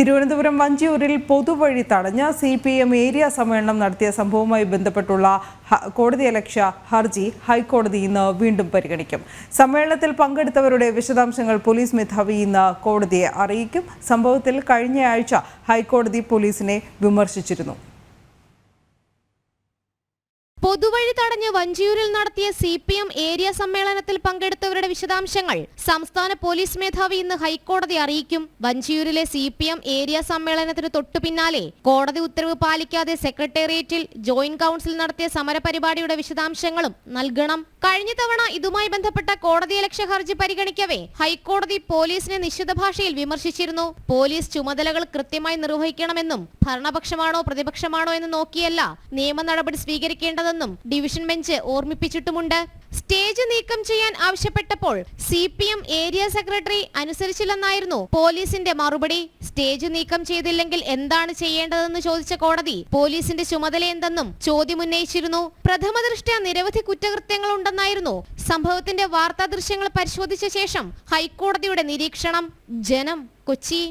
തിരുവനന്തപുരം വഞ്ചിയൂരിൽ പൊതുവഴി തടഞ്ഞ CPM area സമ്മേളനം നടത്തിയ സംഭവവുമായി ബന്ധപ്പെട്ടുള്ള കോടതിയലക്ഷ്യ ഹർജി ഹൈക്കോടതി ഇന്ന് വീണ്ടും പരിഗണിക്കും. സമ്മേളനത്തിൽ പങ്കെടുത്തവരുടെ വിശദാംശങ്ങൾ പോലീസ് മേധാവി ഇന്ന് കോടതിയെ അറിയിക്കും. സംഭവത്തിൽ കഴിഞ്ഞയാഴ്ച ഹൈക്കോടതി പോലീസിനെ വിമർശിച്ചിരുന്നു. പൊതുവഴി തടഞ്ഞ് വഞ്ചിയൂരിൽ നടത്തിയ CPM ഏരിയ സമ്മേളനത്തിൽ പങ്കെടുത്തവരുടെ വിശദാംശങ്ങൾ സംസ്ഥാന പോലീസ് മേധാവി ഇന്ന് ഹൈക്കോടതി അറിയിക്കും. വഞ്ചിയൂരിലെ CPM ഏരിയ സമ്മേളനത്തിന് തൊട്ടു പിന്നാലെ കോടതി ഉത്തരവ് പാലിക്കാതെ സെക്രട്ടേറിയറ്റിൽ ജോയിന്റ് കൌൺസിൽ നടത്തിയ സമരപരിപാടിയുടെ വിശദാംശങ്ങളും നൽകണം. കഴിഞ്ഞ തവണ ഇതുമായി ബന്ധപ്പെട്ട കോടതിയലക്ഷ്യ ഹർജി പരിഗണിക്കവേ ഹൈക്കോടതി പോലീസിനെ നിശ്ചിത ഭാഷയിൽ വിമർശിച്ചിരുന്നു. പോലീസ് ചുമതലകൾ കൃത്യമായി നിർവഹിക്കണമെന്നും ഭരണപക്ഷമാണോ പ്രതിപക്ഷമാണോ എന്ന് നോക്കിയല്ല നിയമ നടപടി സ്വീകരിക്കേണ്ടതെന്നും ഡിവിഷൻ ബെഞ്ച് ഓർമ്മിപ്പിച്ചിട്ടുമുണ്ട്. സ്റ്റേജ് നീക്കം ചെയ്യാൻ ആവശ്യപ്പെട്ടപ്പോൾ CPM ഏരിയ സെക്രട്ടറി അനുസരിച്ചില്ലെന്നായിരുന്നു പോലീസിന്റെ മറുപടി. സ്റ്റേജ് നീക്കം ചെയ്തില്ലെങ്കിൽ എന്താണ് ചെയ്യേണ്ടതെന്ന് ചോദിച്ച കോടതി പോലീസിന്റെ ചുമതല എന്തെന്നും ചോദ്യമുന്നയിച്ചിരുന്നു. പ്രഥമ ദൃഷ്ട്യാ നിരവധി കുറ്റകൃത്യങ്ങൾ ഉണ്ടെന്നായിരുന്നു സംഭവത്തിന്റെ വാർത്താ ദൃശ്യങ്ങൾ പരിശോധിച്ച ശേഷം ഹൈക്കോടതിയുടെ നിരീക്ഷണം. ജനം, കൊച്ചി.